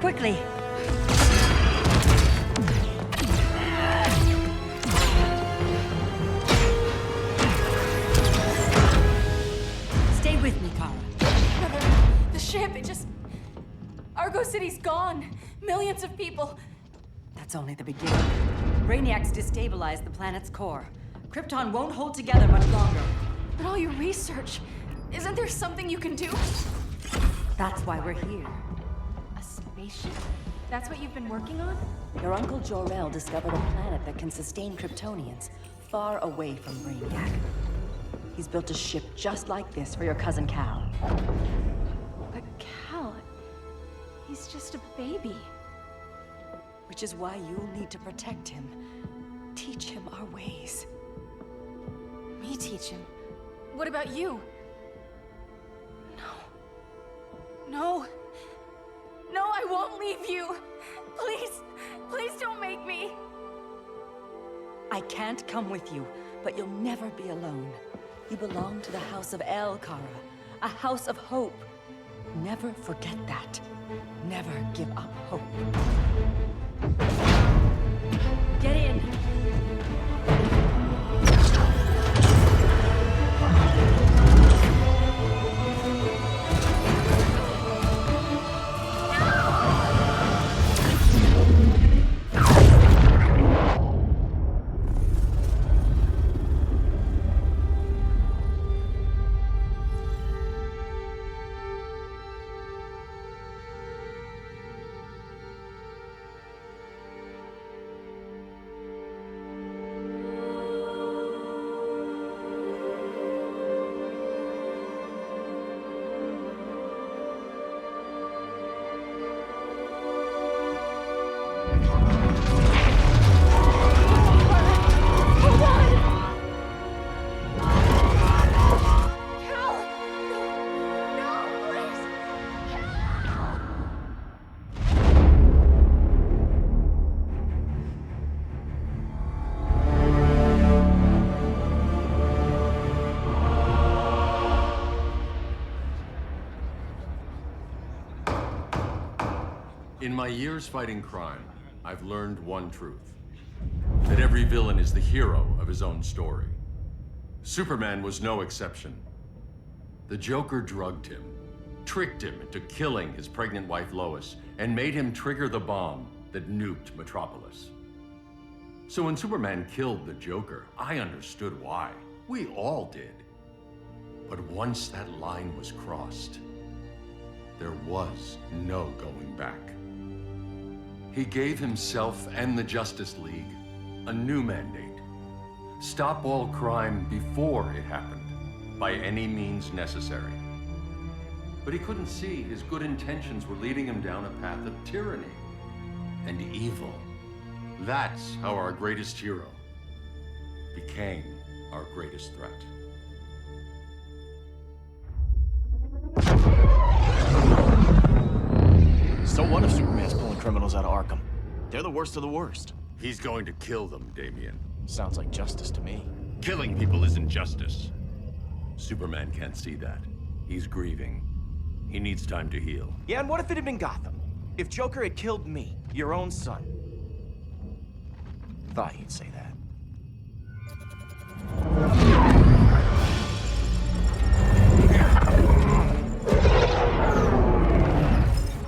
Quickly! Stay with me, Kara. Brother, the ship, it just... Argo City's gone. Millions of people. That's only the beginning. Brainiac's destabilized the planet's core. Krypton won't hold together much longer. But all your research, isn't there something you can do? That's why we're here. A spaceship? That's what you've been working on? Your uncle Jor-El discovered a planet that can sustain Kryptonians, far away from Brainiac. He's built a ship just like this for your cousin Kal. But Kal... he's just a baby. Which is why you'll need to protect him. Teach him our ways. Me teach him? What about you? No. No, I won't leave you. Please, please don't make me. I can't come with you, but you'll never be alone. You belong to the House of El, Kara. A house of hope. Never forget that. Never give up hope. Get in! In my years fighting crime, I've learned one truth. That every villain is the hero of his own story. Superman was no exception. The Joker drugged him, tricked him into killing his pregnant wife Lois, and made him trigger the bomb that nuked Metropolis. So when Superman killed the Joker, I understood why. We all did. But once that line was crossed, there was no going back. He gave himself and the Justice League a new mandate. Stop all crime before it happened, by any means necessary. But he couldn't see his good intentions were leading him down a path of tyranny and evil. That's how our greatest hero became our greatest threat. So what if Superman's pulling criminals out of Arkham? They're the worst of the worst. He's going to kill them, Damian. Sounds like justice to me. Killing people isn't justice. Superman can't see that. He's grieving. He needs time to heal. Yeah, and what if it had been Gotham? If Joker had killed me, your own son? Thought he'd say that.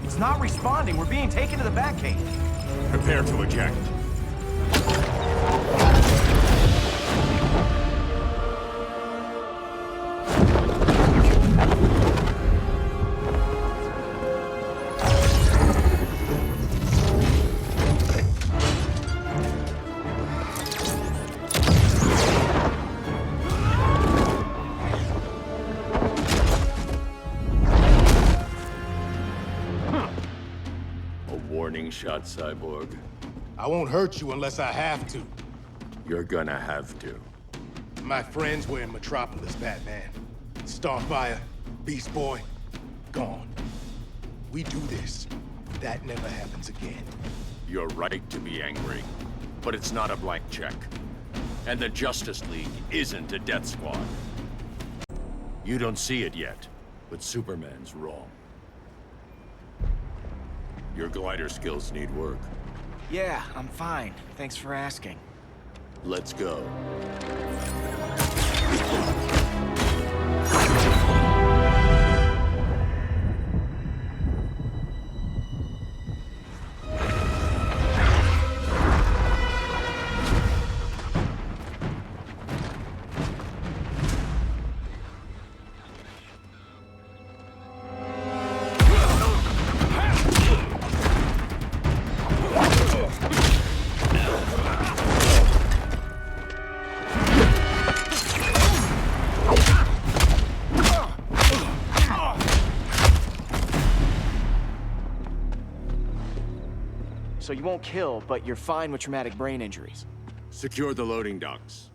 It's not responding. We're being taken to the Batcave. Prepare to eject. Shot, Cyborg. I won't hurt you unless I have to. You're gonna have to. My friends were in Metropolis, Batman. Starfire, Beast Boy, gone. We do this. That never happens again. You're right to be angry, but it's not a blank check. And the Justice League isn't a death squad. You don't see it yet, but Superman's wrong. Your glider skills need work. Yeah, I'm fine. Thanks for asking. Let's go. So you won't kill, but you're fine with traumatic brain injuries. Secure the loading docks.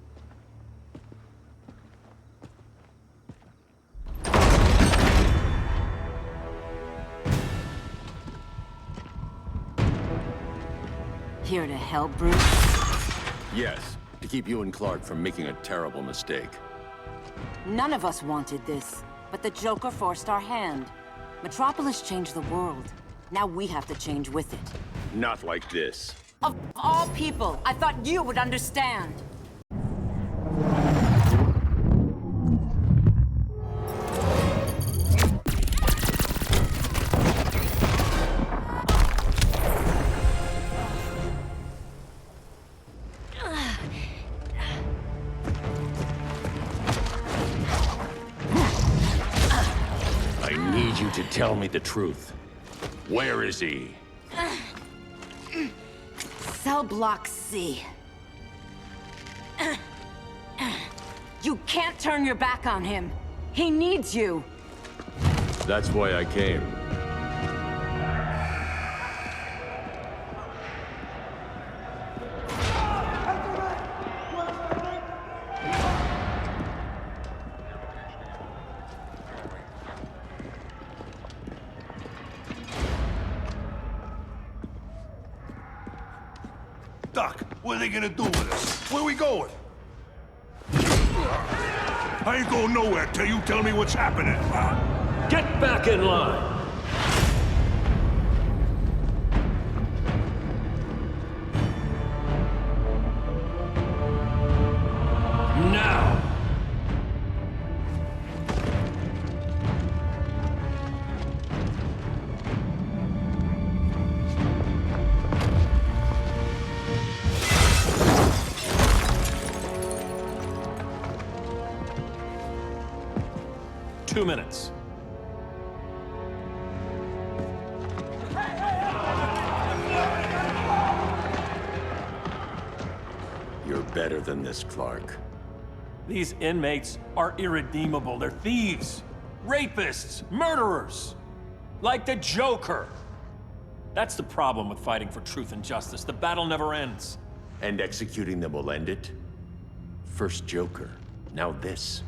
Here to help, Bruce? Yes, to keep you and Clark from making a terrible mistake. None of us wanted this, but the Joker forced our hand. Metropolis changed the world. Now we have to change with it. Not like this. Of all people, I thought you would understand. I need you to tell me the truth. Where is he? Cell block C. You can't turn your back on him. He needs you. That's why I came. Doc, what are they gonna do with us? Where we going? I ain't going nowhere till you tell me what's happening. Get back in line! Now! Two minutes. You're better than this, Clark. These inmates are irredeemable. They're thieves, rapists, murderers. Like the Joker. That's the problem with fighting for truth and justice. The battle never ends. And executing them will end it? First Joker, now this.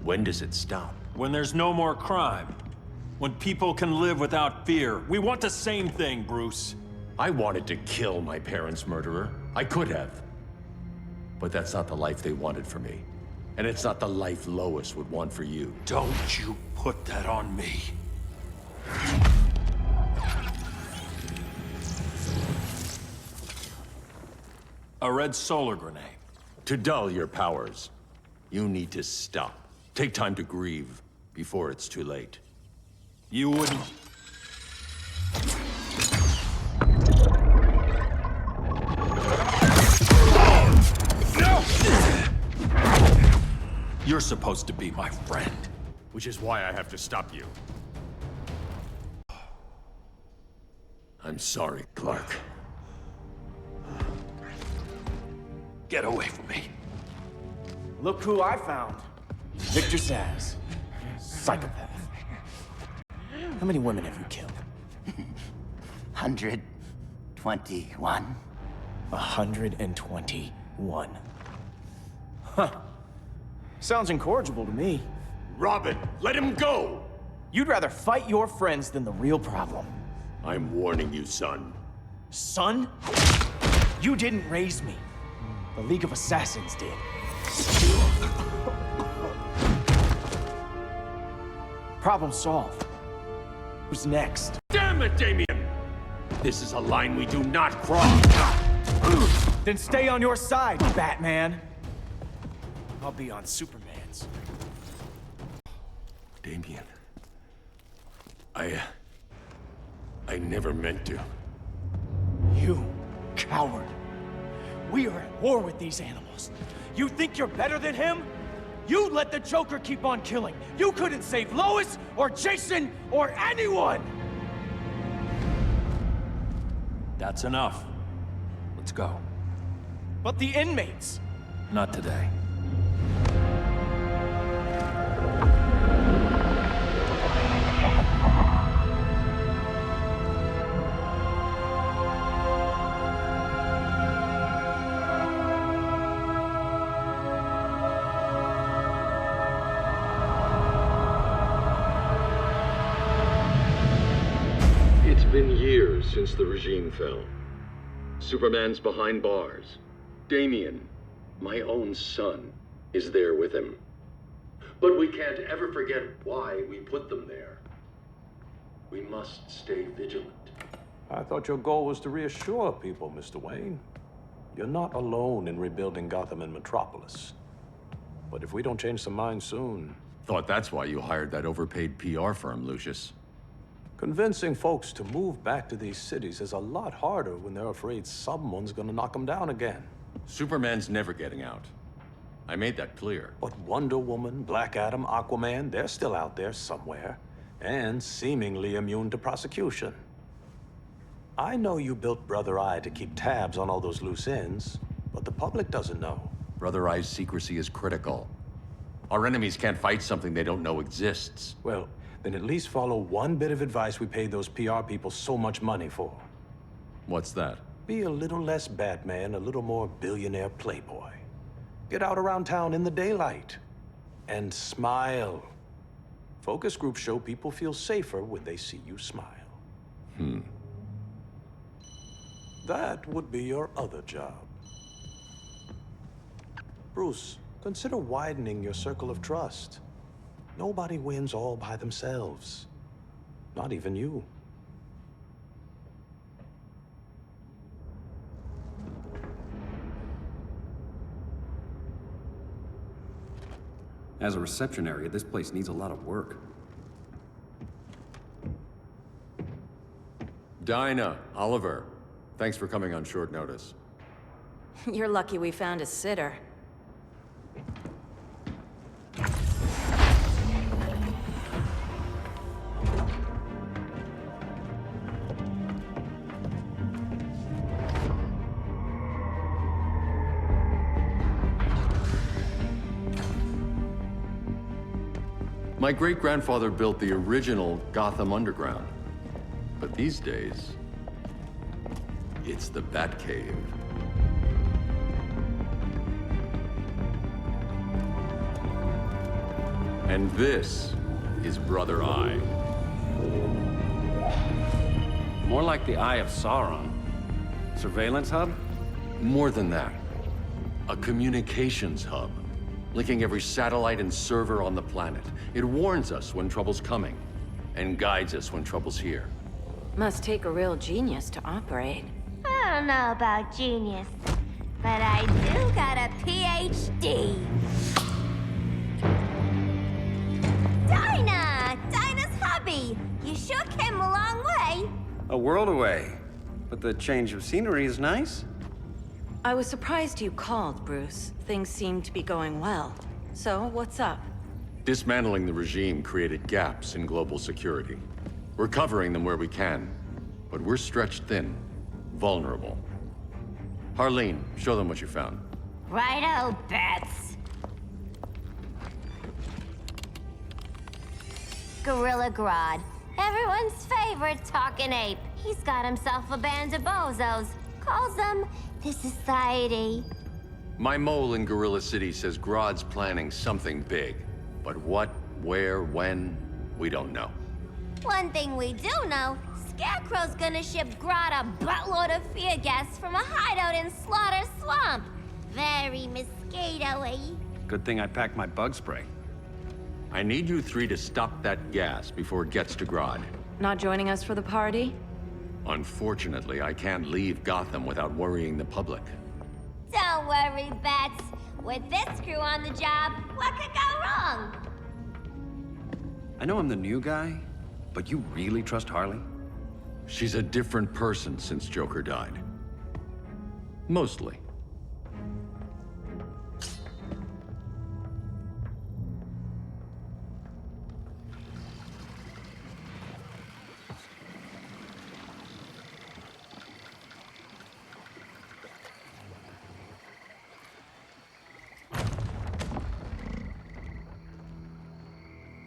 When does it stop? When there's no more crime. When people can live without fear. We want the same thing, Bruce. I wanted to kill my parents' murderer. I could have. But that's not the life they wanted for me. And it's not the life Lois would want for you. Don't you put that on me. A red solar grenade. To dull your powers, you need to stop. Take time to grieve before it's too late. You wouldn't... You're supposed to be my friend. Which is why I have to stop you. I'm sorry, Clark. Get away from me. Look who I found. Victor Zsasz. Psychopath. How many women have you killed? 121. 121. Huh. Sounds incorrigible to me. Robin, let him go! You'd rather fight your friends than the real problem. I'm warning you, son. Son? You didn't raise me. The League of Assassins did. Problem solved. Who's next? Damn it, Damien! This is a line we do not cross. Then stay on your side, Batman. I'll be on Superman's. Damian. I never meant to. You coward. We are at war with these animals. You think you're better than him? You let the Joker keep on killing. You couldn't save Lois, or Jason, or anyone! That's enough. Let's go. But the inmates! Not today. It's been years since the regime fell. Superman's behind bars. Damian, my own son, is there with him. But we can't ever forget why we put them there. We must stay vigilant. I thought your goal was to reassure people, Mr. Wayne. You're not alone in rebuilding Gotham and Metropolis. But if we don't change some minds soon... Thought that's why you hired that overpaid PR firm, Lucius. Convincing folks to move back to these cities is a lot harder when they're afraid someone's gonna knock them down again. Superman's never getting out. I made that clear. But Wonder Woman, Black Adam, Aquaman, they're still out there somewhere. And seemingly immune to prosecution. I know you built Brother Eye to keep tabs on all those loose ends, but the public doesn't know. Brother Eye's secrecy is critical. Our enemies can't fight something they don't know exists. Well, then at least follow one bit of advice we paid those PR people so much money for. What's that? Be a little less Batman, a little more billionaire playboy. Get out around town in the daylight. And smile. Focus groups show people feel safer when they see you smile. That would be your other job. Bruce, consider widening your circle of trust. Nobody wins all by themselves. Not even you. As a reception area, this place needs a lot of work. Dinah, Oliver, thanks for coming on short notice. You're lucky we found a sitter. My great-grandfather built the original Gotham Underground. But these days, it's the Batcave. And this is Brother Eye. More like the Eye of Sauron. Surveillance hub? More than that. A communications hub, linking every satellite and server on the planet. It warns us when trouble's coming, and guides us when trouble's here. Must take a real genius to operate. I don't know about genius, but I do got a PhD. Dinah's hubby! You sure came a long way. A world away. But the change of scenery is nice. I was surprised you called, Bruce. Things seem to be going well. So, what's up? Dismantling the regime created gaps in global security. We're covering them where we can, but we're stretched thin, vulnerable. Harleen, show them what you found. Righto, Bats. Gorilla Grodd. Everyone's favorite talking ape. He's got himself a band of bozos. Calls them the Society. My mole in Gorilla City says Grodd's planning something big. But what, where, when, we don't know. One thing we do know, Scarecrow's gonna ship Grodd a buttload of fear gas from a hideout in Slaughter Swamp. Very mosquito-y. Good thing I packed my bug spray. I need you three to stop that gas before it gets to Grodd. Not joining us for the party? Unfortunately, I can't leave Gotham without worrying the public. Don't worry, Bats. With this crew on the job, what could go wrong? I know I'm the new guy, but you really trust Harley? She's a different person since Joker died. Mostly.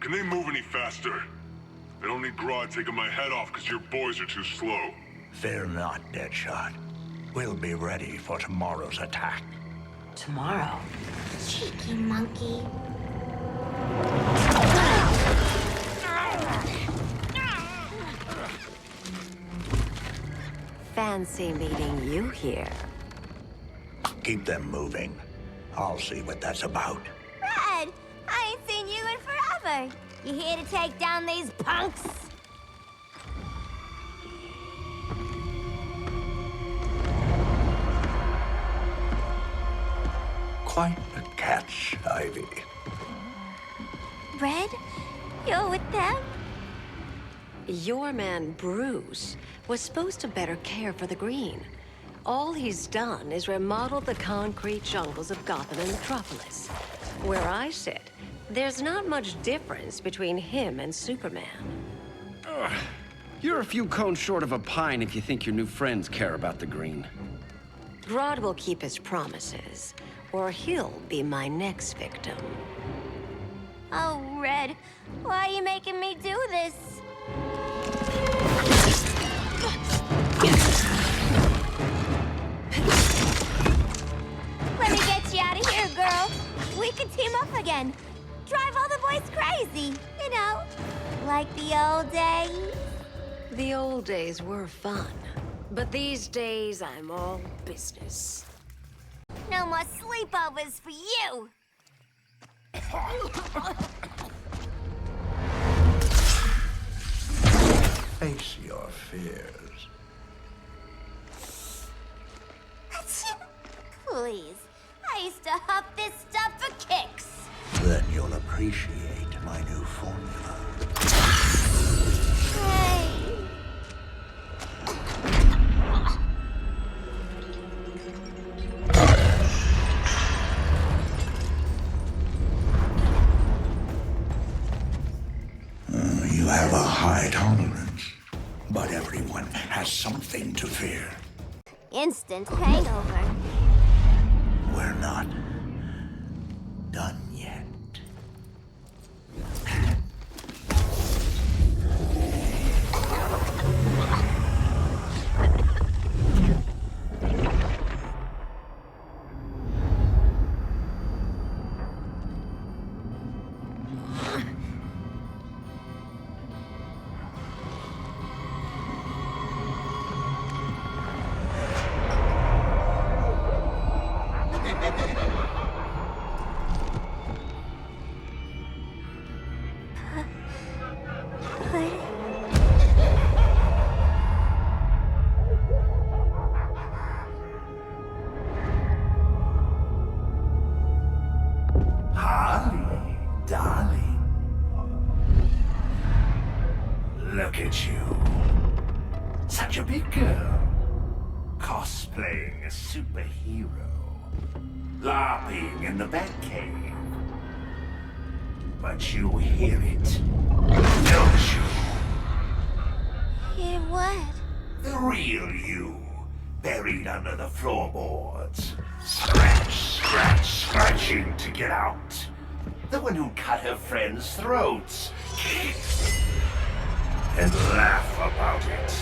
Can they move any faster? I don't need Grodd taking my head off because your boys are too slow. Fear not, Deadshot. We'll be ready for tomorrow's attack. Tomorrow? Cheeky monkey. Fancy meeting you here. Keep them moving. I'll see what that's about. Red, I ain't seen you in forever. You here to take down these punks? Quite a catch, Ivy. Red, you're with them? Your man, Bruce, was supposed to better care for the Green. All he's done is remodel the concrete jungles of Gotham and Metropolis. Where I sit, there's not much difference between him and Superman. You're a few cones short of a pine if you think your new friends care about the Green. Grodd will keep his promises, or he'll be my next victim. Oh, Red, why are you making me do this? Let me get you out of here, girl. We can team up again. Drive all the boys crazy, you know, like the old days. The old days were fun, but these days I'm all business. No more sleepovers for you. Face your fears. Please, I used to huff this stuff for kicks. Then you'll appreciate my new formula. Hey. You have a high tolerance, but everyone has something to fear. Instant hangover. We're not done yet. Harley, darling. Look at you. Such a big girl. Cosplaying a superhero. LARPing in the Batcave. But you hear it, don't you? Hear what? The real you, buried under the floorboards. Scratch, scratch, scratching to get out. The one who cut her friends' throats. And laugh about it.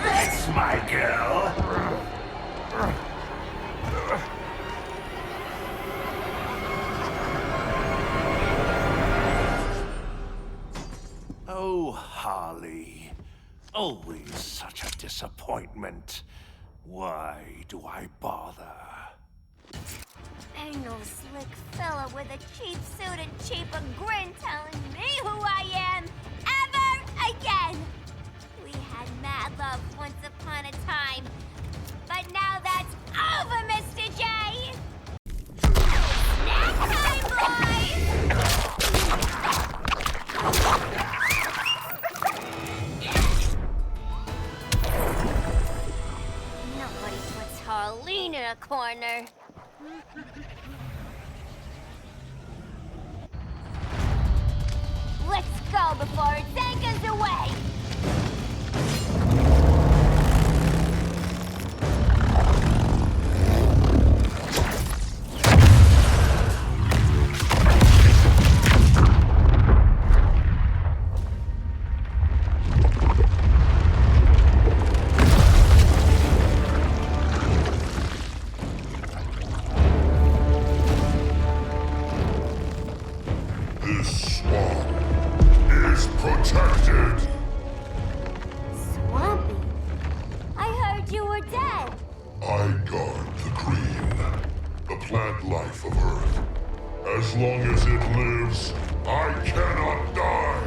That's my girl. Oh, Harley. Always such a disappointment. Why do I bother? Ain't no slick fella with a cheap suit and cheaper grin telling me who I am ever again! We had mad love once upon a time, but now that's over, Mr. J! Snack time, boys! Nobody puts Harleen in a corner. Let's go before it anchors away! This swamp is protected. Swampy? I heard you were dead. I guard the green, the plant life of Earth. As long as it lives, I cannot die.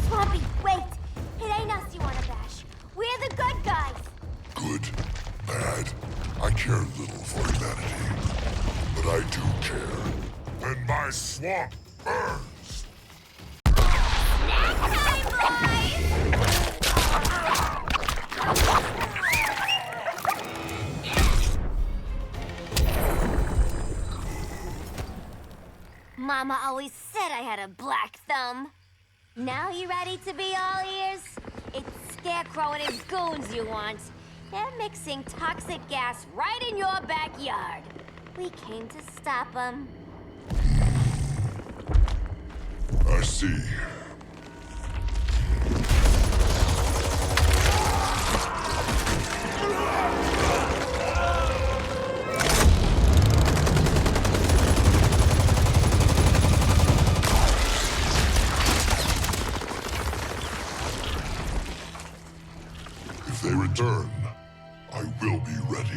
Swampy, wait! It ain't us you wanna bash. We're the good guys. Good, bad, I care little for humanity. But I do care when my swamp burns. Snack time, boys! Mama always said I had a black thumb. Now you ready to be all ears? It's Scarecrow and his goons you want. They're mixing toxic gas right in your backyard. We came to stop them. I see. If they return, I will be ready.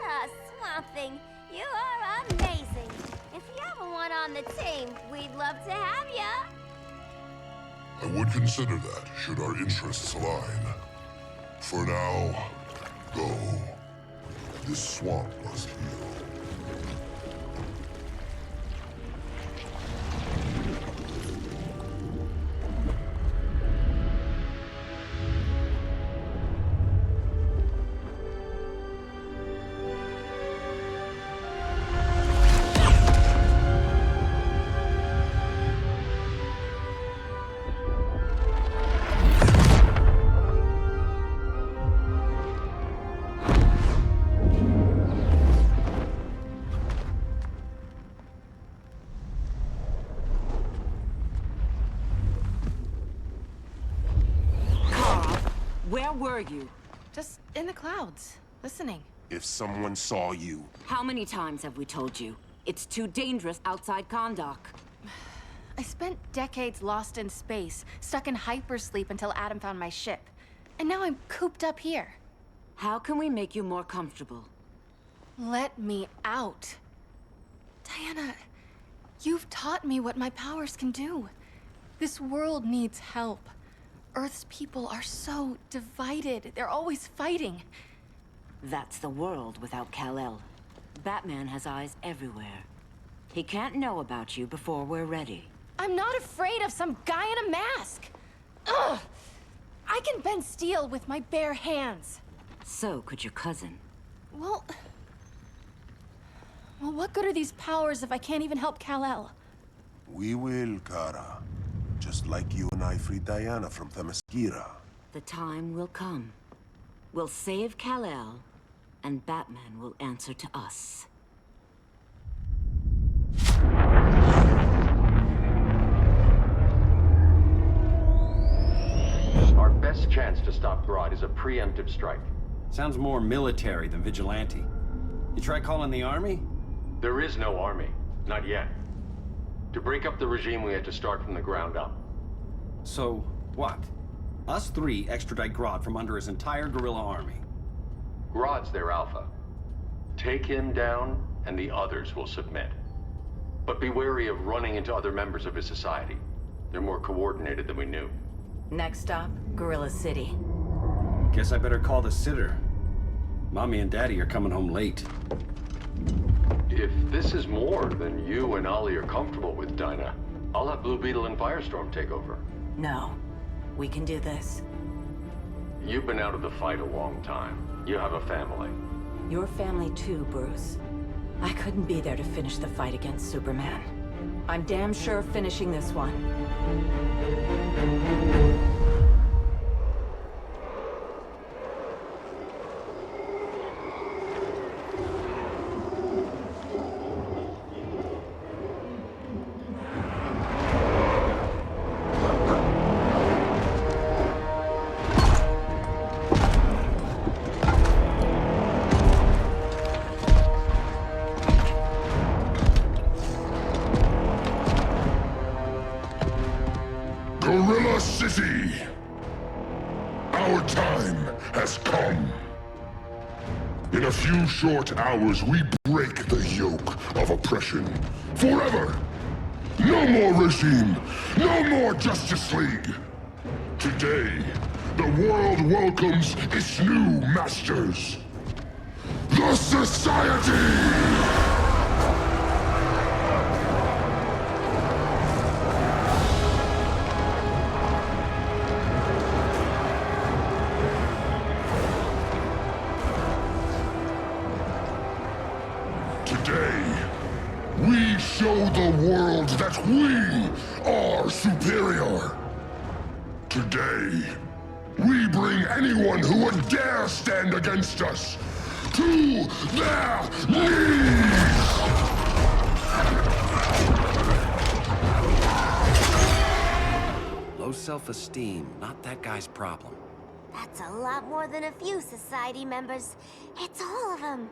Ah, Swamp Thing, you are amazing. If you ever want on the team, we'd love to have ya. I would consider that, should our interests align. For now, go. This swamp must heal. Where were you? Just in the clouds, listening. If someone saw you... How many times have we told you? It's too dangerous outside Kahndaq. I spent decades lost in space, stuck in hypersleep until Adam found my ship. And now I'm cooped up here. How can we make you more comfortable? Let me out. Diana, you've taught me what my powers can do. This world needs help. Earth's people are so divided. They're always fighting. That's the world without Kal-El. Batman has eyes everywhere. He can't know about you before we're ready. I'm not afraid of some guy in a mask. Ugh! I can bend steel with my bare hands. So could your cousin. Well, what good are these powers if I can't even help Kal-El? We will, Kara. Just like you and I freed Diana from Themyscira. The time will come. We'll save Kal-El, and Batman will answer to us. Our best chance to stop Grodd is a preemptive strike. Sounds more military than vigilante. You try calling the army? There is no army. Not yet. To break up the regime, we had to start from the ground up. So, what? Us three extradite Grodd from under his entire guerrilla army. Grodd's their alpha. Take him down, and the others will submit. But be wary of running into other members of his society. They're more coordinated than we knew. Next stop, Gorilla City. Guess I better call the sitter. Mommy and Daddy are coming home late. If this is more than you and Ollie are comfortable with, Dinah, I'll have Blue Beetle and Firestorm take over. No. We can do this. You've been out of the fight a long time. You have a family. Your family too, Bruce. I couldn't be there to finish the fight against Superman. I'm damn sure finishing this one. Gorilla City! Our time has come. In a few short hours, we break the yoke of oppression. Forever! No more regime! No more Justice League! Today, the world welcomes its new masters. The Society! We show the world that we are superior. Today, we bring anyone who would dare stand against us to their knees! Low self-esteem, not that guy's problem. That's a lot more than a few society members. It's all of them.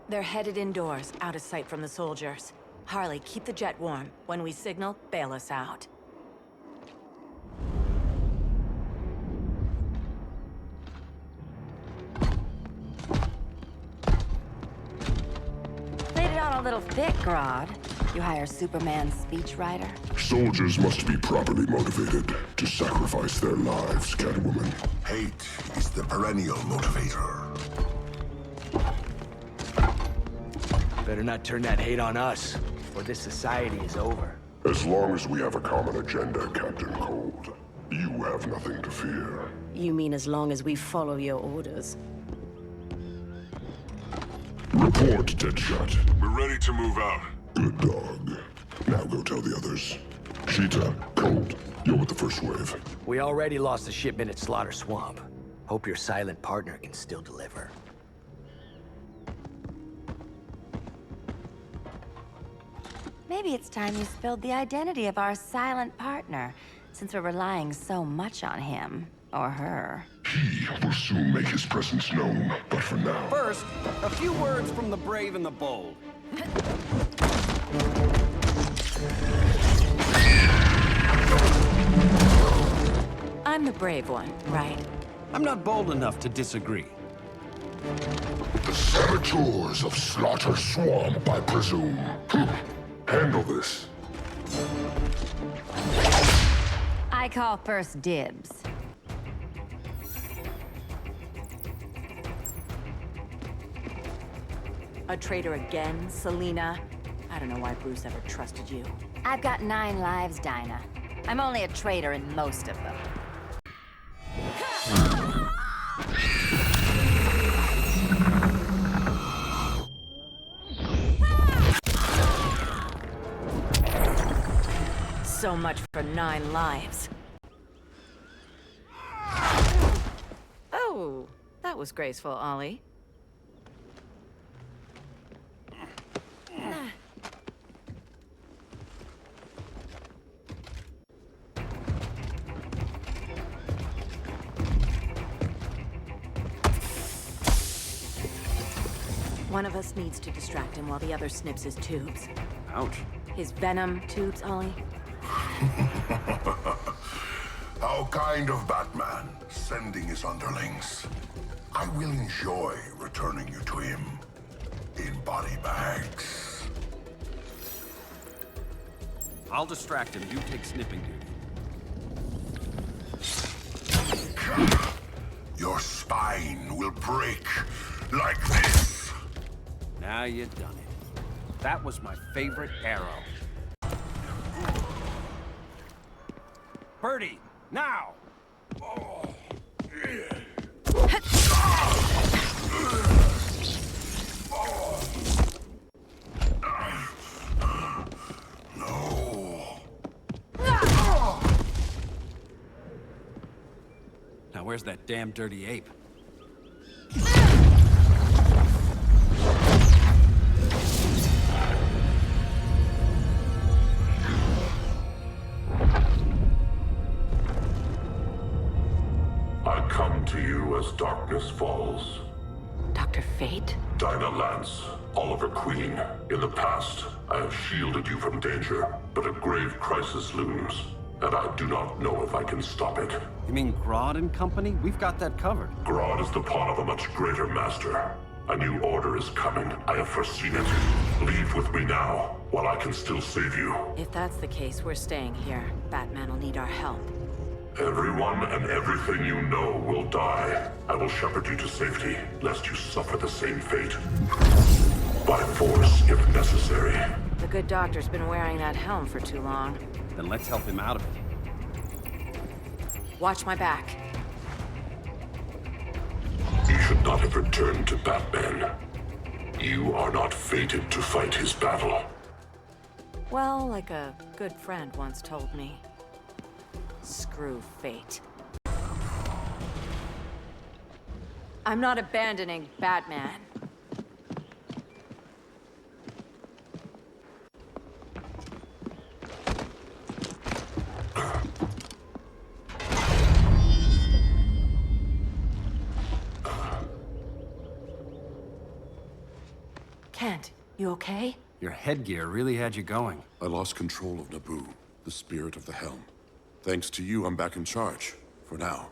They're headed indoors, out of sight from the soldiers. Harley, keep the jet warm. When we signal, bail us out. Laid it on a little thick, Grodd. You hire Superman's speechwriter? Soldiers must be properly motivated to sacrifice their lives, Catwoman. Hate is the perennial motivator. Better not turn that hate on us, or this society is over. As long as we have a common agenda, Captain Cold, you have nothing to fear. You mean as long as we follow your orders? Report, Deadshot. We're ready to move out. Good dog. Now go tell the others. Cheetah, Cold, you're with the first wave. We already lost a shipment at Slaughter Swamp. Hope your silent partner can still deliver. Maybe it's time you spilled the identity of our silent partner, since we're relying so much on him. Or her. He will soon make his presence known, but for now... First, a few words from the brave and the bold. I'm the brave one, right? I'm not bold enough to disagree. The saboteurs of Slaughter Swamp, I presume. Handle this. I call first dibs. A traitor again, Selina? I don't know why Bruce ever trusted you. I've got 9 lives, Dinah. I'm only a traitor in most of them. So much for 9 lives. Oh, that was graceful, Ollie. One of us needs to distract him while the other snips his tubes. Ouch. His venom tubes, Ollie. How kind of Batman, sending his underlings. I will enjoy returning you to him. in body bags. I'll distract him. You take snipping duty. Your spine will break like this. Now you've done it. That was my favorite arrow. Birdie, now! Now where's that damn dirty ape? I come to you as darkness falls. Dr. Fate? Dinah Lance, Oliver Queen. In the past, I have shielded you from danger, but a grave crisis looms, and I do not know if I can stop it. You mean Grodd and company? We've got that covered. Grodd is the pawn of a much greater master. A new order is coming. I have foreseen it. Leave with me now, while I can still save you. If that's the case, we're staying here. Batman will need our help. Everyone and everything you know will die. I will shepherd you to safety, lest you suffer the same fate. By force, if necessary. The good doctor's been wearing that helm for too long. Then let's help him out of it. Watch my back. You should not have returned to Batman. You are not fated to fight his battle. Well, like a good friend once told me. Screw fate. I'm not abandoning Batman. Kent, you okay? Your headgear really had you going. I lost control of Naboo, the spirit of the helm. Thanks to you, I'm back in charge. For now.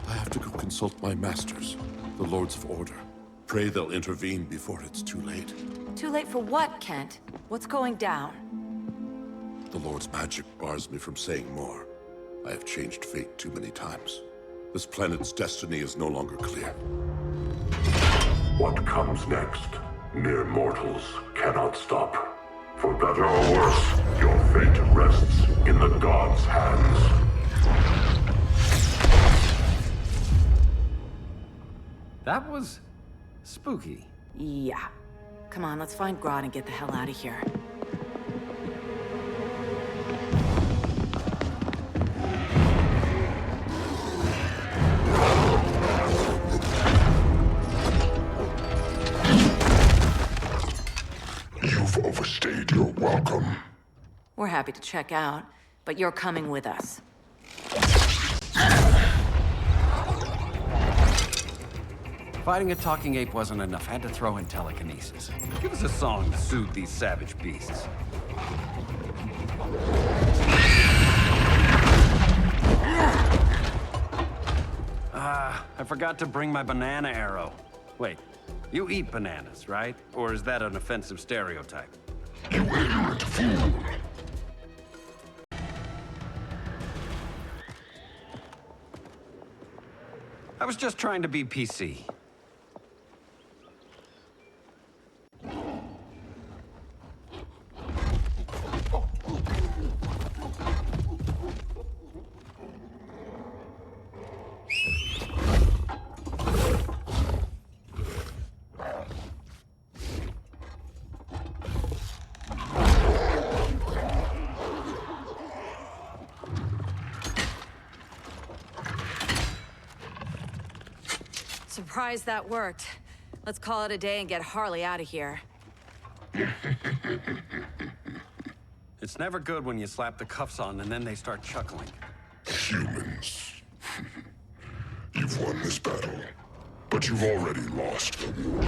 I have to go consult my masters, the Lords of Order. Pray they'll intervene before it's too late. Too late for what, Kent? What's going down? The Lord's magic bars me from saying more. I have changed fate too many times. This planet's destiny is no longer clear. What comes next, mere mortals cannot stop. For better or worse, your fate rests in the gods' hands. That was spooky. Yeah. Come on, let's find Grodd and get the hell out of here. You've overstayed your welcome. We're happy to check out, but you're coming with us. Fighting a talking ape wasn't enough. Had to throw in telekinesis. Give us a song to soothe these savage beasts. I forgot to bring my banana arrow. Wait, you eat bananas, right? Or is that an offensive stereotype? You ignorant fool! I was just trying to be PC. Surprised that worked. Let's call it a day and get Harley out of here. It's never good when you slap the cuffs on and then they start chuckling. Humans. You've won this battle, but you've already lost the war.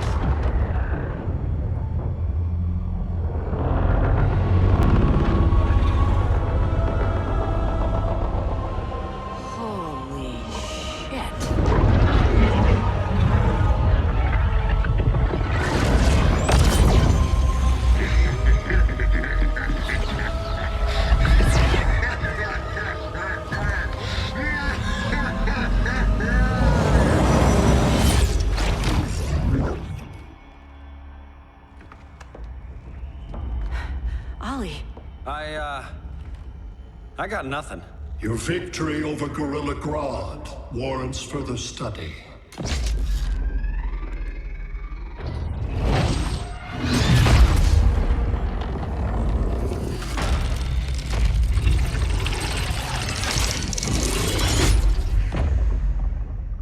Holy shit. Ollie. I got nothing. Your victory over Gorilla Grodd warrants further study.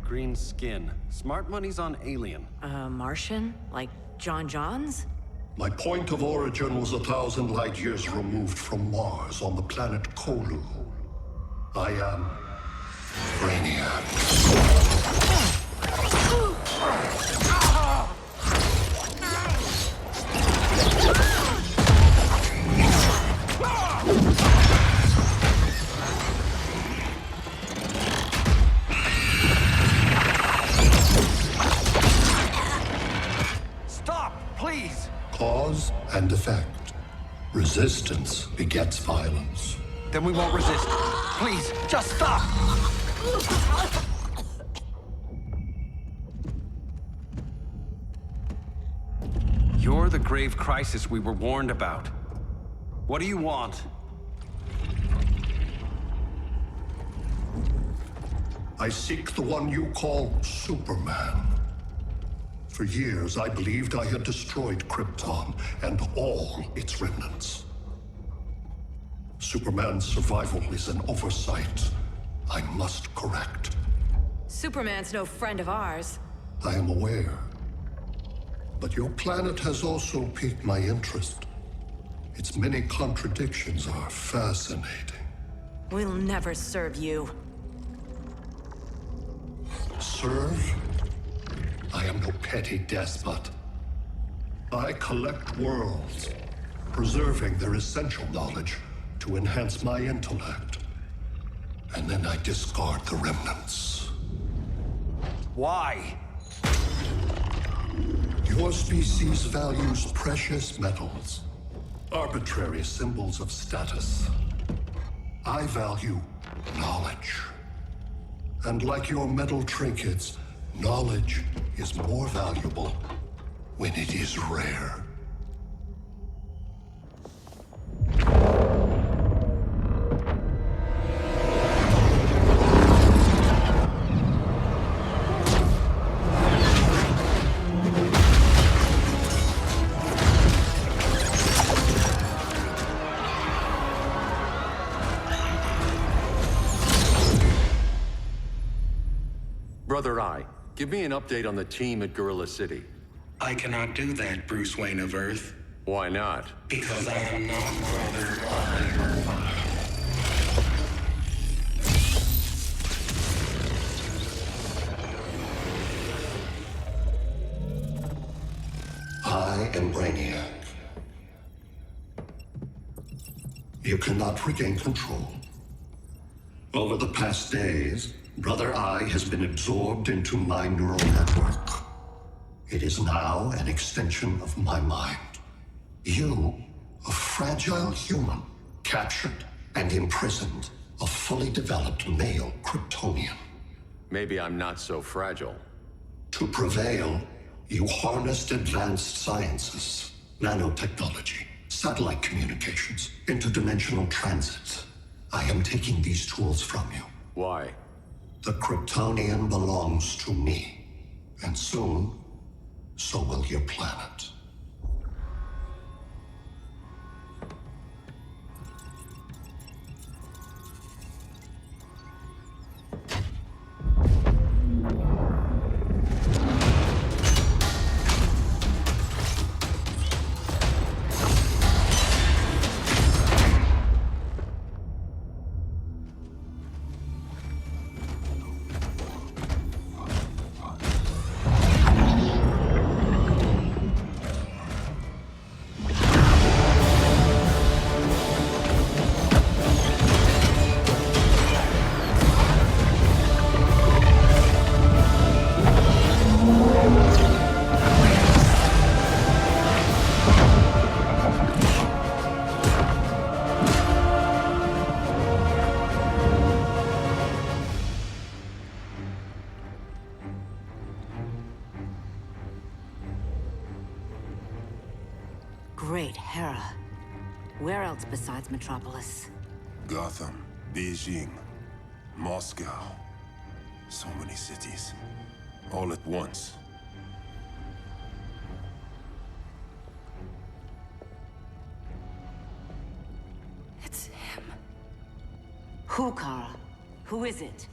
Green skin. Smart money's on alien. Martian? Like John Johns? My point of origin was 1,000 light years removed from Mars on the planet Kolu. I am Brainiac. Stop, please! Cause and effect. Resistance begets violence. Then we won't resist. Please, just stop! You're the grave crisis we were warned about. What do you want? I seek the one you call Superman. For years, I believed I had destroyed Krypton and all its remnants. Superman's survival is an oversight I must correct. Superman's no friend of ours. I am aware. But your planet has also piqued my interest. Its many contradictions are fascinating. We'll never serve you. Serve? I am no petty despot. I collect worlds, preserving their essential knowledge to enhance my intellect. And then I discard the remnants. Why? Your species values precious metals, arbitrary symbols of status. I value knowledge. And like your metal trinkets, knowledge is more valuable when it is rare. Brother Eye, give me an update on the team at Gorilla City. I cannot do that, Bruce Wayne of Earth. Why not? Because I am not Brother Eye. I am Brainiac. You cannot regain control. Over the past days, Brother Eye has been absorbed into my neural network. It is now an extension of my mind. You, a fragile human, captured and imprisoned a fully developed male Kryptonian. Maybe I'm not so fragile. To prevail, you harnessed advanced sciences, nanotechnology, satellite communications, interdimensional transit. I am taking these tools from you. Why? The Kryptonian belongs to me. And soon, so will your planet. Great Hera. Where else besides Metropolis? Gotham, Beijing, Moscow. So many cities. All at once. It's him. Who, Kara? Who is it?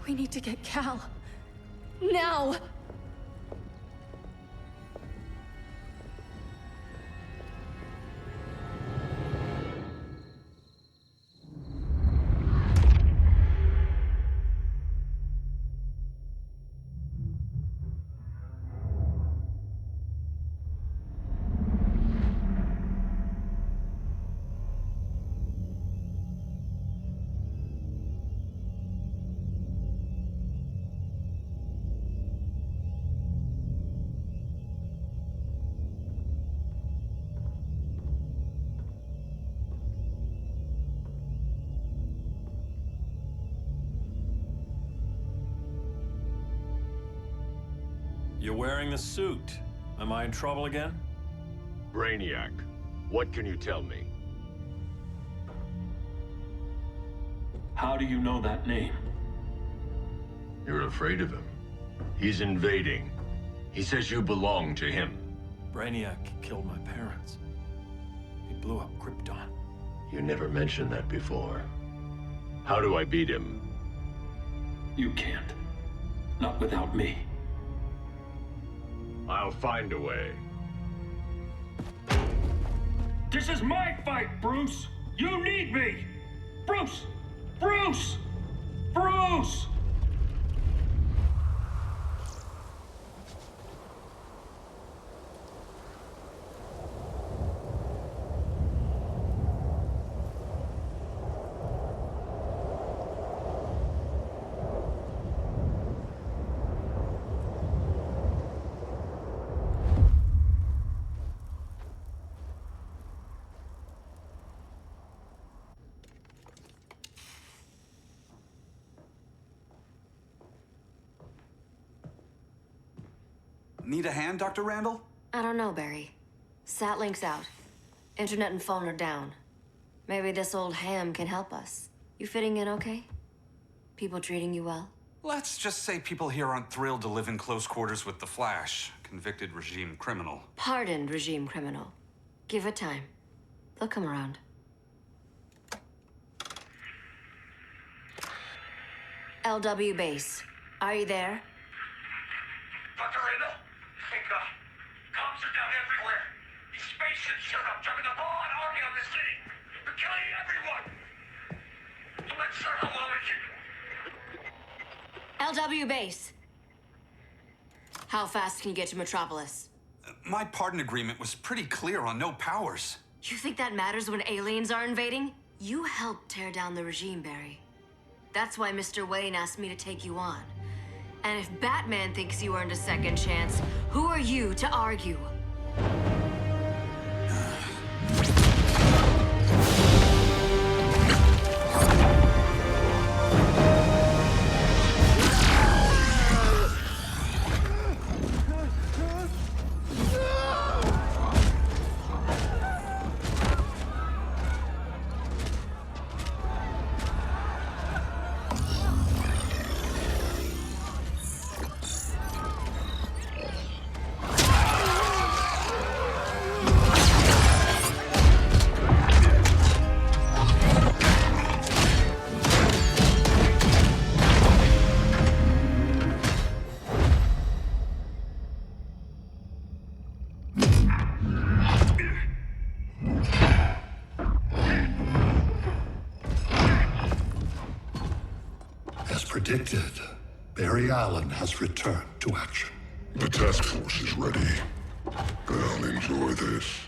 We need to get Kal. Now! You're wearing the suit. Am I in trouble again? Brainiac, what can you tell me? How do you know that name? You're afraid of him. He's invading. He says you belong to him. Brainiac killed my parents. He blew up Krypton. You never mentioned that before. How do I beat him? You can't. Not without me. I'll find a way. This is my fight, Bruce! You need me! Bruce! Bruce! Bruce! Need a hand, Dr. Randall? I don't know, Barry. Satlink's out. Internet and phone are down. Maybe this old ham can help us. You fitting in okay? People treating you well? Let's just say people here aren't thrilled to live in close quarters with the Flash, convicted regime criminal. Pardoned regime criminal. Give it time. They'll come around. LW base. Are you there? Dr. Randall? Cops are down everywhere. These spaceships showed up, driving a broad army on the city. They're killing everyone. I'm not sure how long we can... LW base. How fast can you get to Metropolis? My pardon agreement was pretty clear on no powers. You think that matters when aliens are invading? You helped tear down the regime, Barry. That's why Mr. Wayne asked me to take you on. And if Batman thinks you earned a second chance, who are you to argue? Predicted, Barry Allen has returned to action. The task force is ready. I'll enjoy this.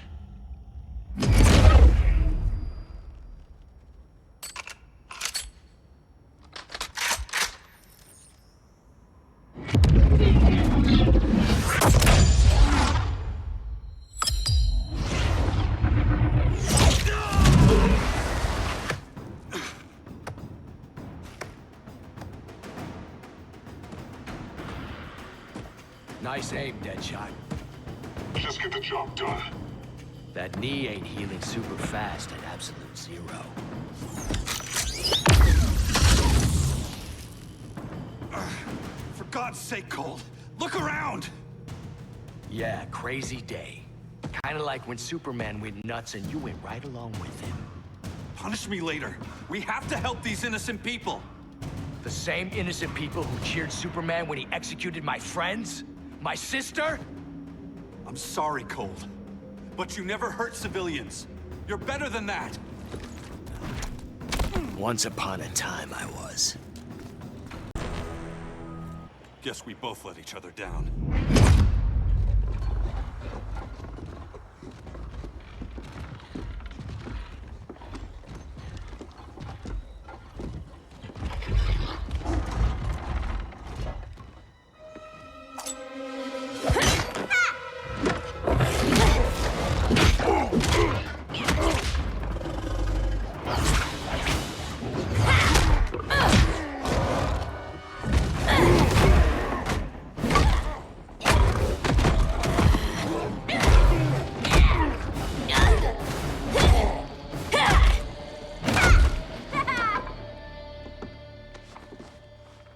Nice aim, Deadshot. Just get the job done. That knee ain't healing super fast at absolute zero. For God's sake, Cole, look around! Yeah, crazy day. Kinda like when Superman went nuts and you went right along with him. Punish me later. We have to help these innocent people. The same innocent people who cheered Superman when he executed my friends? My sister? I'm sorry, Cole, but you never hurt civilians. You're better than that. Once upon a time, I was. Guess we both let each other down.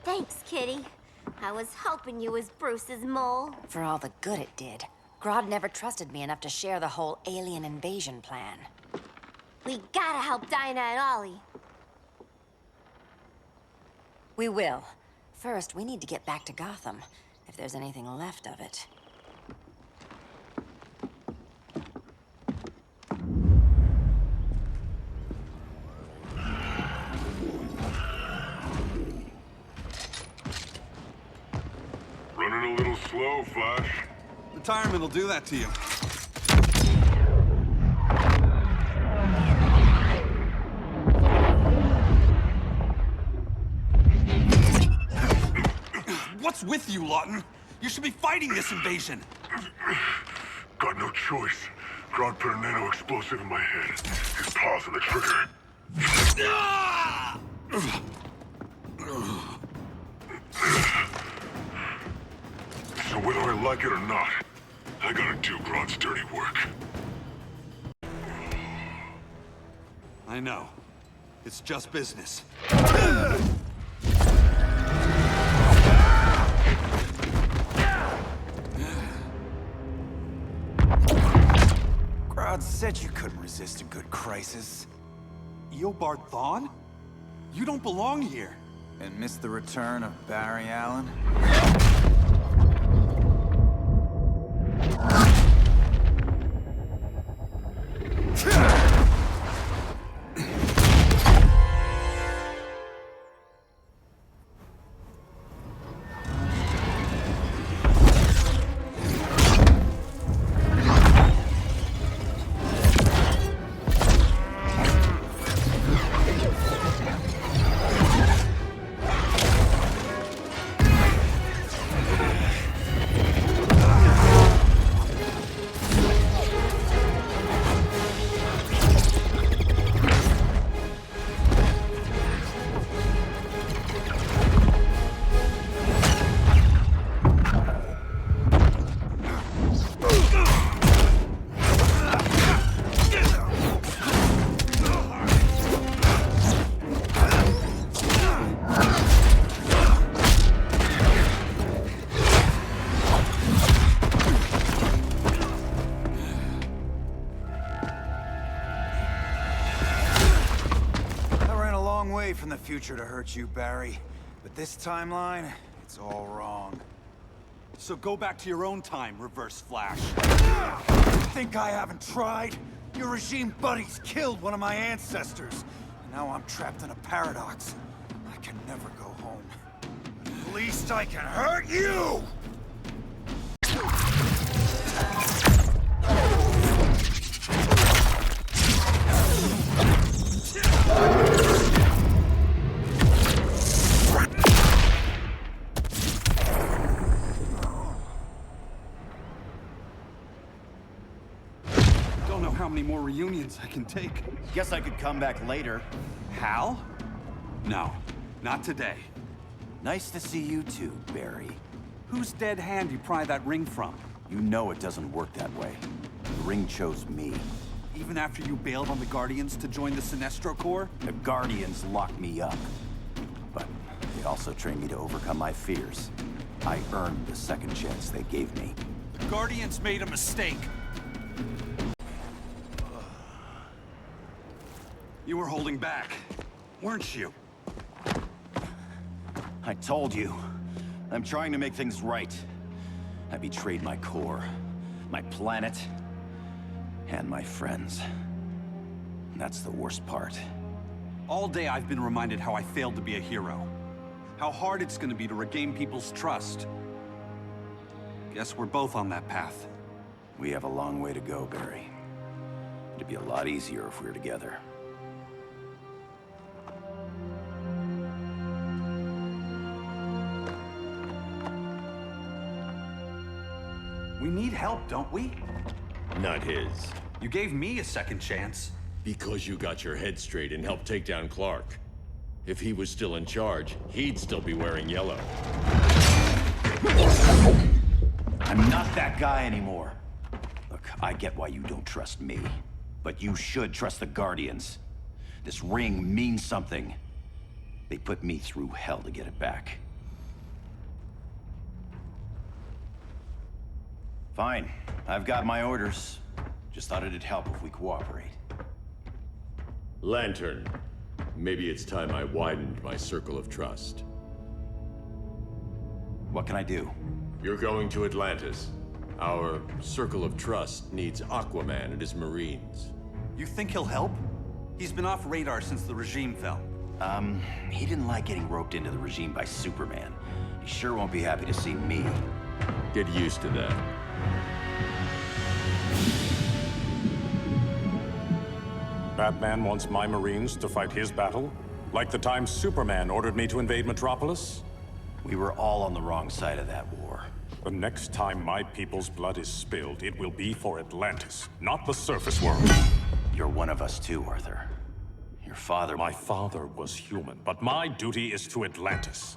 Thanks, Kitty. I was hoping you was Bruce's mole. For all the good it did. Grodd never trusted me enough to share the whole alien invasion plan. We gotta help Dinah and Ollie. We will. First, we need to get back to Gotham, if there's anything left of it. Running a little slow, Flash. Retirement will do that to you. What's with you, Lawton? You should be fighting this invasion. Got no choice. Grodd put a nano explosive in my head. His paws on the trigger. So whether I like it or not, I gotta do Grodd's dirty work. I know. It's just business. Grodd said you couldn't resist a good crisis. Eobard Thawne? You don't belong here. And miss the return of Barry Allen? From the future to hurt you, Barry. But this timeline, it's all wrong. So go back to your own time, Reverse Flash. Think I haven't tried? Your regime buddies killed one of my ancestors. And now I'm trapped in a paradox. I can never go home. At least I can hurt you! How many more reunions I can take. Guess I could come back later. Hal? No, not today. Nice to see you too, Barry. Whose dead hand you pry that ring from? You know it doesn't work that way. The Ring chose me. Even after you bailed on the Guardians to join the Sinestro Corps? The Guardians locked me up. But they also trained me to overcome my fears. I earned the second chance they gave me. The Guardians made a mistake. You were holding back, weren't you? I told you. I'm trying to make things right. I betrayed my Corps, my planet, and my friends. That's the worst part. All day I've been reminded how I failed to be a hero. How hard it's gonna be to regain people's trust. Guess we're both on that path. We have a long way to go, Barry. It'd be a lot easier if we were together. We need help, don't we? Not his. You gave me a second chance. Because you got your head straight and helped take down Clark. If he was still in charge, he'd still be wearing yellow. I'm not that guy anymore. Look, I get why you don't trust me. But you should trust the Guardians. This ring means something. They put me through hell to get it back. Fine. I've got my orders. Just thought it'd help if we cooperate. Lantern. Maybe it's time I widened my circle of trust. What can I do? You're going to Atlantis. Our circle of trust needs Aquaman and his Marines. You think he'll help? He's been off radar since the regime fell. He didn't like getting roped into the regime by Superman. He sure won't be happy to see me. Get used to that. Batman wants my Marines to fight his battle? Like the time Superman ordered me to invade Metropolis? We were all on the wrong side of that war. The next time my people's blood is spilled, it will be for Atlantis, not the surface world. You're one of us too, Arthur. Your father... My father was human, but my duty is to Atlantis.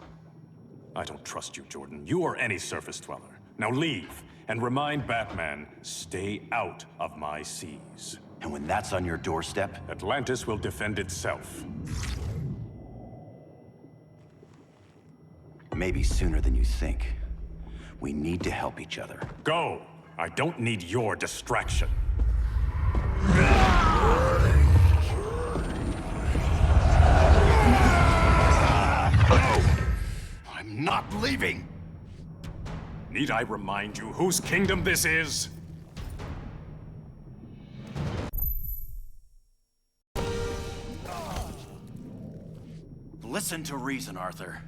I don't trust you, Jordan. You or any surface dweller. Now leave, and remind Batman, stay out of my seas. And when that's on your doorstep? Atlantis will defend itself. Maybe sooner than you think. We need to help each other. Go! I don't need your distraction. I'm not leaving! Need I remind you whose kingdom this is? Listen to reason, Arthur.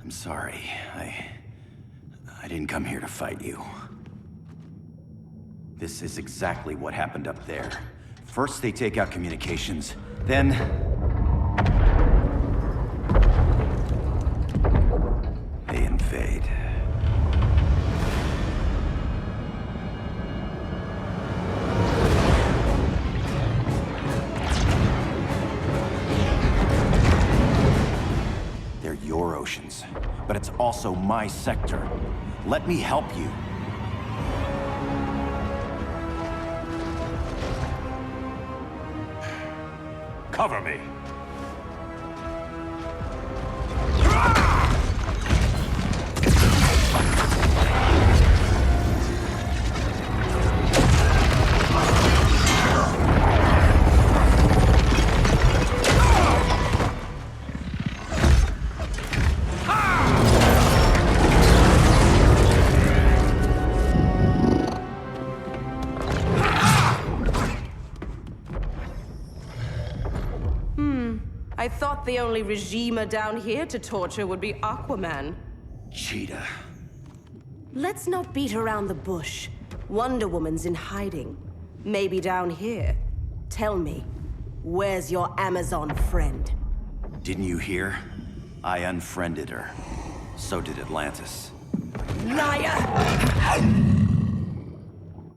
I'm sorry. I didn't come here to fight you. This is exactly what happened up there. First they take out communications, then... they invade. They're your oceans, but it's also my sector. Let me help you. Cover me. I thought the only regimer down here to torture would be Aquaman. Cheetah. Let's not beat around the bush. Wonder Woman's in hiding. Maybe down here. Tell me, where's your Amazon friend? Didn't you hear? I unfriended her. So did Atlantis. Liar!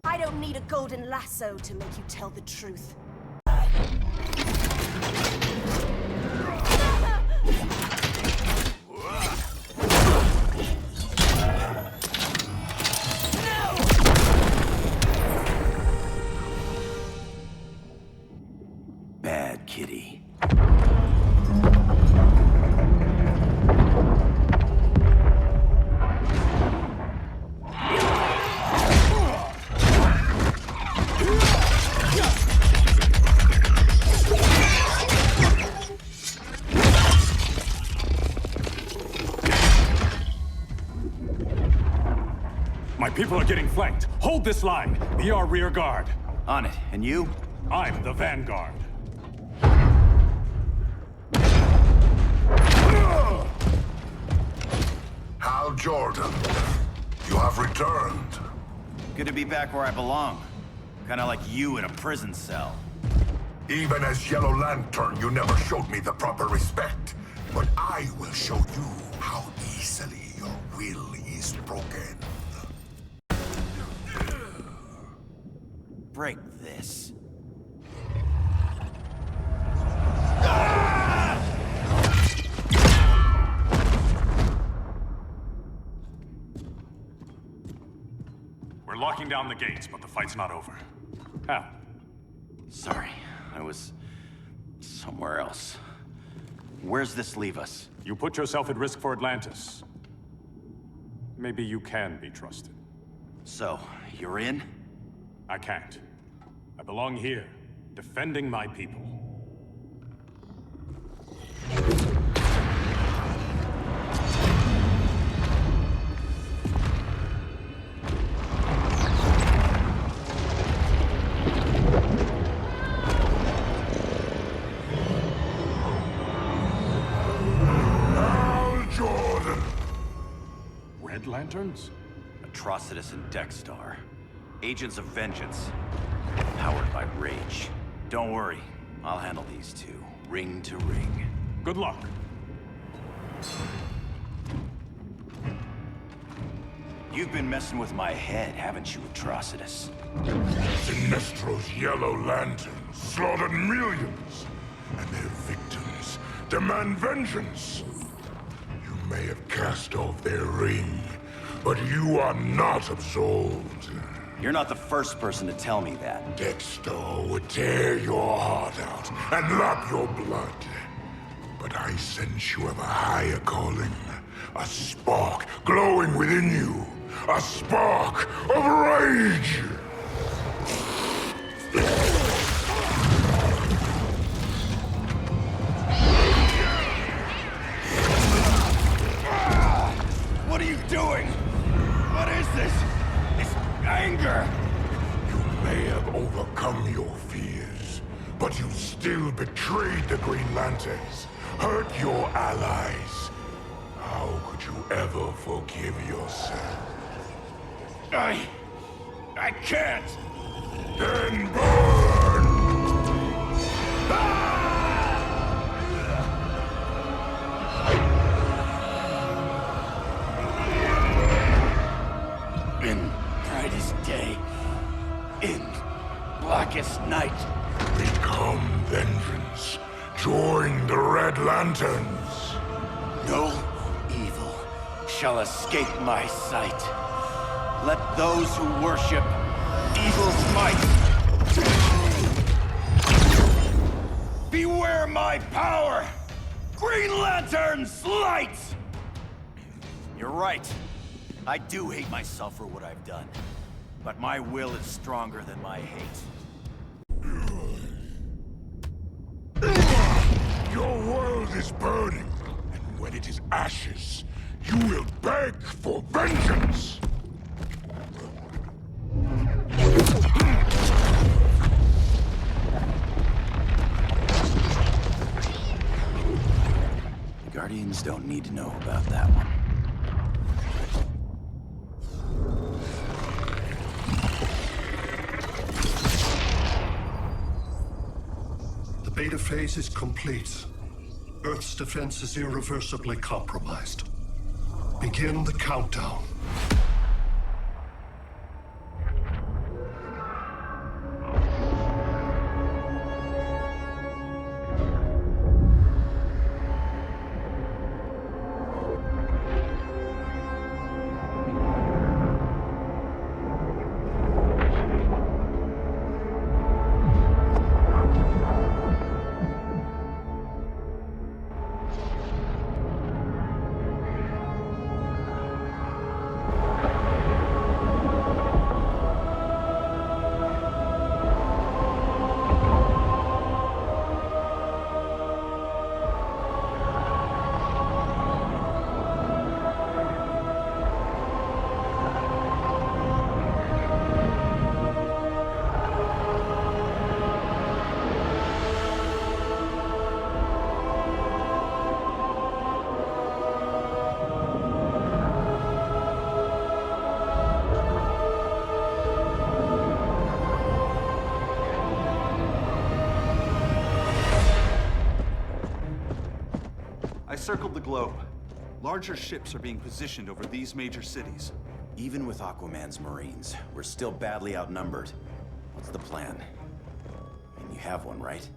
I don't need a golden lasso to make you tell the truth. My people are getting flanked. Hold this line. Be our rear guard. On it. And you? I'm the vanguard. Hal Jordan, you have returned. Good to be back where I belong. Kinda like you in a prison cell. Even as Yellow Lantern, you never showed me the proper respect. But I will show you how easily your will is broken. Break this. We're locking down the gates, but the fight's not over. Hal. Sorry, I was somewhere else. Where's this leave us? You put yourself at risk for Atlantis. Maybe you can be trusted. So, you're in? I can't. I belong here, defending my people. Lanterns? Atrocitus and Dexstar. Agents of Vengeance. Powered by rage. Don't worry, I'll handle these two, ring to ring. Good luck. You've been messing with my head, haven't you, Atrocitus? Sinestro's Yellow Lanterns slaughtered millions, and their victims demand vengeance. You may have cast off their ring, but you are not absolved. You're not the first person to tell me that. Dexter would tear your heart out and lap your blood. But I sense you have a higher calling. A spark glowing within you. A spark of rage! What are you doing? What is this? This anger! You may have overcome your fears, but you still betrayed the Green Lanterns, hurt your allies. How could you ever forgive yourself? I can't! Then burn! In brightest day, in blackest night. Become vengeance. Join the Red Lanterns. No evil shall escape my sight. Let those who worship evil's might beware my power! Green Lantern's light! You're right. I do hate myself for what I've done. But my will is stronger than my hate. Your world is burning, and when it is ashes, you will beg for vengeance! The Guardians don't need to know about that one. The beta phase is complete. Earth's defense is irreversibly compromised. Begin the countdown. circled the globe. Larger ships are being positioned over these major cities. Even with Aquaman's Marines, we're still badly outnumbered. What's the plan? And you have one, right?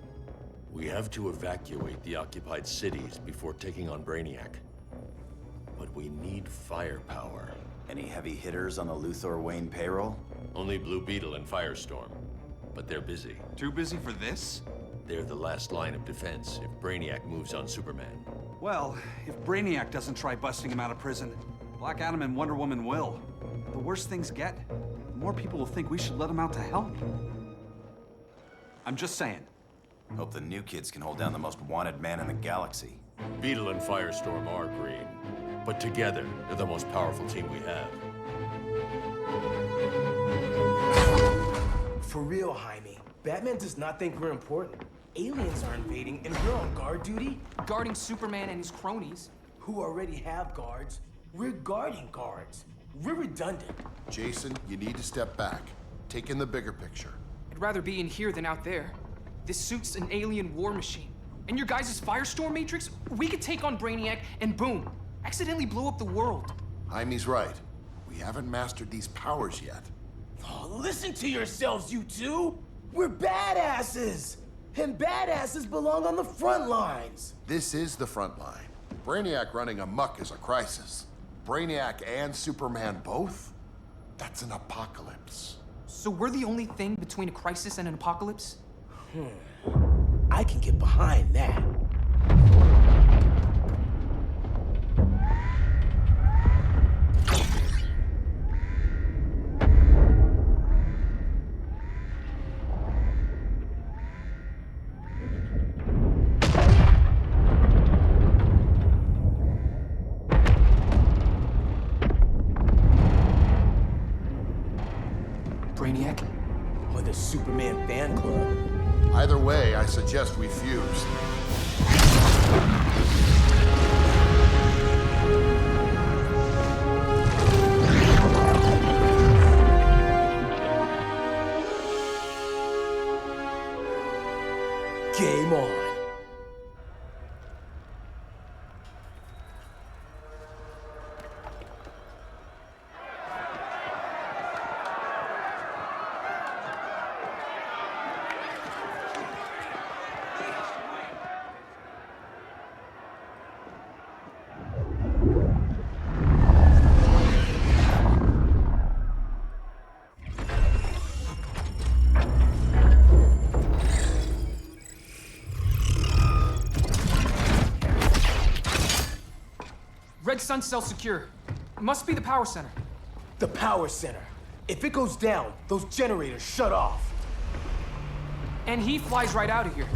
We have to evacuate the occupied cities before taking on Brainiac. But we need firepower. Any heavy hitters on the Luthor Wayne payroll? Only Blue Beetle and Firestorm. But they're busy. Too busy for this? They're the last line of defense if Brainiac moves on Superman. Well, if Brainiac doesn't try busting him out of prison, Black Adam and Wonder Woman will. The worse things get, the more people will think we should let him out to help. I'm just saying. Hope the new kids can hold down the most wanted man in the galaxy. Beetle and Firestorm are green, but together, they're the most powerful team we have. For real, Jaime. Batman does not think we're important. Aliens are invading, and we're on guard duty? Guarding Superman and his cronies. Who already have guards. We're guarding guards. We're redundant. Jason, you need to step back. Take in the bigger picture. I'd rather be in here than out there. This suit's an alien war machine. And your guys' Firestorm Matrix, we could take on Brainiac and boom, accidentally blow up the world. Jaime's right. We haven't mastered these powers yet. Oh, listen to yourselves, you two! We're badasses! And badasses belong on the front lines! This is the front line. Brainiac running amok is a crisis. Brainiac and Superman both? That's an apocalypse. So we're the only thing between a crisis and an apocalypse? I can get behind that. Brainiac? Or the Superman fan club? Either way, I suggest we fuse. Game on. Red Sun cell secure. Must be the power center. The power center. If it goes down, those generators shut off. And he flies right out of here.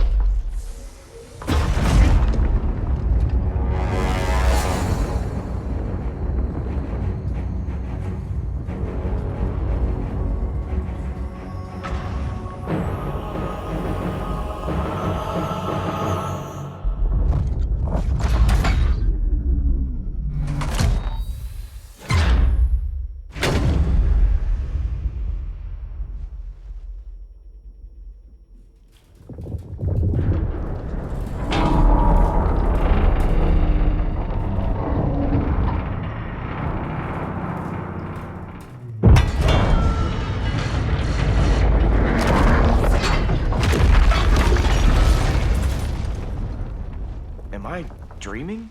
Am I dreaming?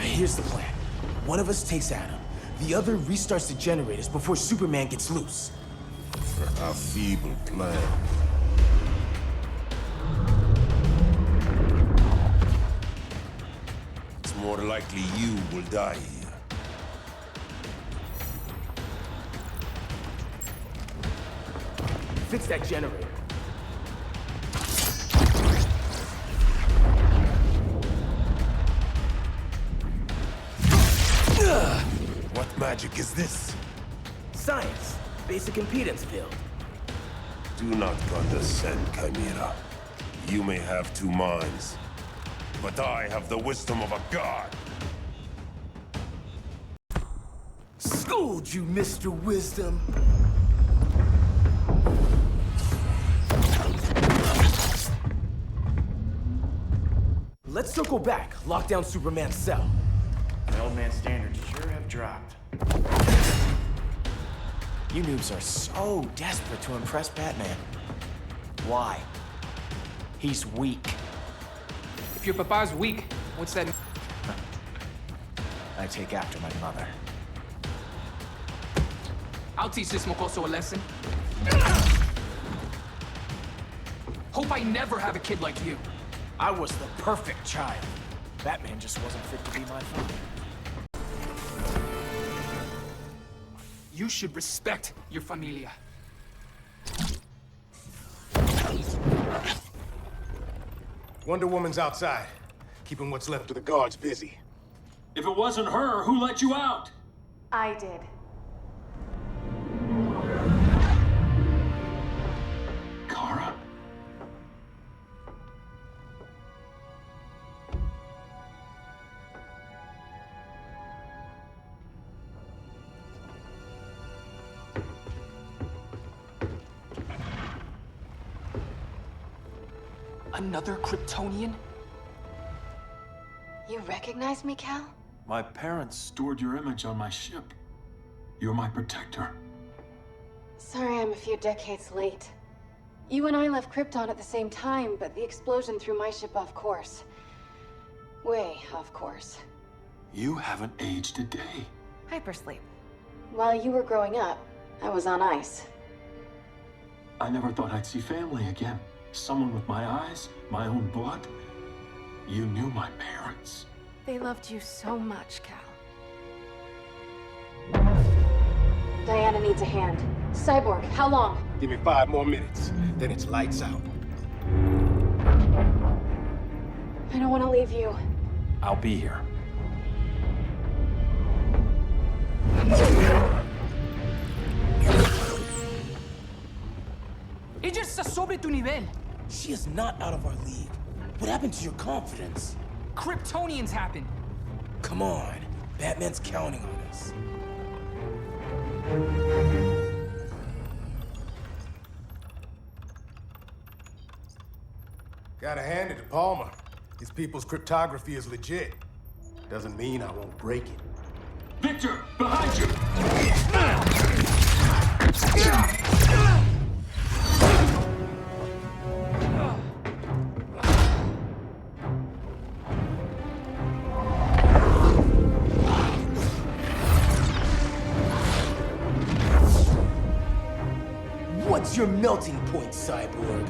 Here's the plan. One of us takes Adam. The other restarts the generators before Superman gets loose. A feeble plan. It's more likely you will die here. Fix that generator. magic is this? Science. Basic impedance field. Do not condescend, Chimera. You may have two minds, but I have the wisdom of a god. Schooled you, Mr. Wisdom. Let's circle back. Lock down Superman's cell. The old man's standards sure have dropped. You noobs are so desperate to impress Batman. Why? He's weak. If your papa's weak, what's that? I take after my mother. I'll teach this mocoso a lesson. Hope I never have a kid like you. I was the perfect child. Batman just wasn't fit to be my father. You should respect your familia. Wonder Woman's outside, keeping what's left of the guards busy. If it wasn't her, who let you out? I did. Kara? Another Kryptonian? You recognize me, Kal? My parents stored your image on my ship. You're my protector. Sorry I'm a few decades late. You and I left Krypton at the same time, but the explosion threw my ship off course. Way off course. You haven't aged a day. Hypersleep. While you were growing up, I was on ice. I never thought I'd see family again. Someone with my eyes, my own blood. You knew my parents. They loved you so much, Kal. Diana needs a hand. Cyborg, how long? Give me 5 more minutes, then it's lights out. I don't want to leave you. I'll be here. Ella está sobre tu nivel. She is not out of our league. What happened to your confidence? Kryptonians happen. Come on. Batman's counting on us. Gotta hand it to Palmer. His people's cryptography is legit. Doesn't mean I won't break it. Victor, behind you! What's your melting point, Cyborg?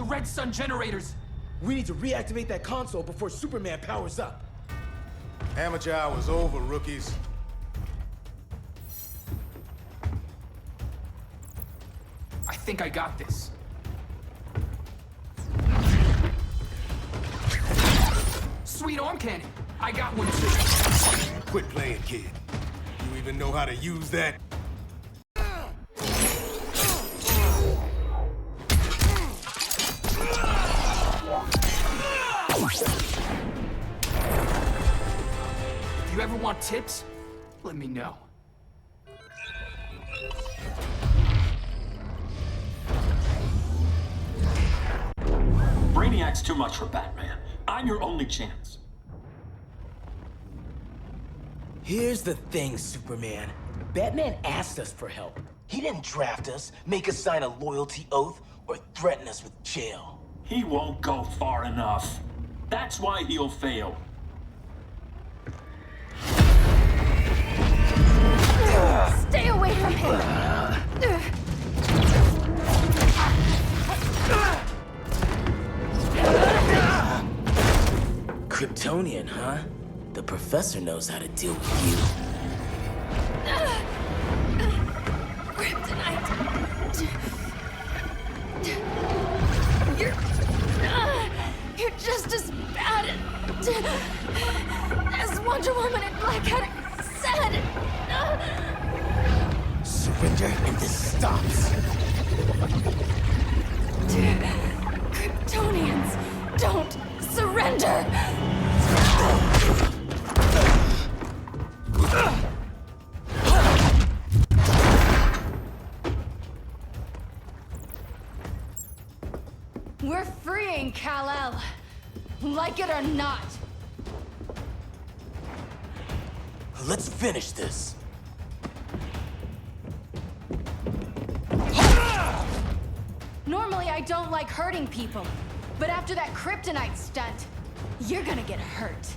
Red Sun generators! We need to reactivate that console before Superman powers up. Amateur hour's over, rookies. I think I got this. Sweet arm cannon! I got one too. Quit playing, kid. You even know how to use that? If you ever want tips, let me know. Brainiac's too much for Batman. I'm your only chance. Here's the thing, Superman. Batman asked us for help. He didn't draft us, make us sign a loyalty oath, or threaten us with jail. He won't go far enough. That's why he'll fail. Stay Kryptonian, huh? The professor knows how to deal with you. Kryptonite. You're just as bad as Wonder Woman and Black Adam said. Surrender and this stops. Kryptonians don't surrender. We're freeing Kal-El, like it or not. Let's finish this. Normally, I don't like hurting people, but after that Kryptonite stunt, you're gonna get hurt.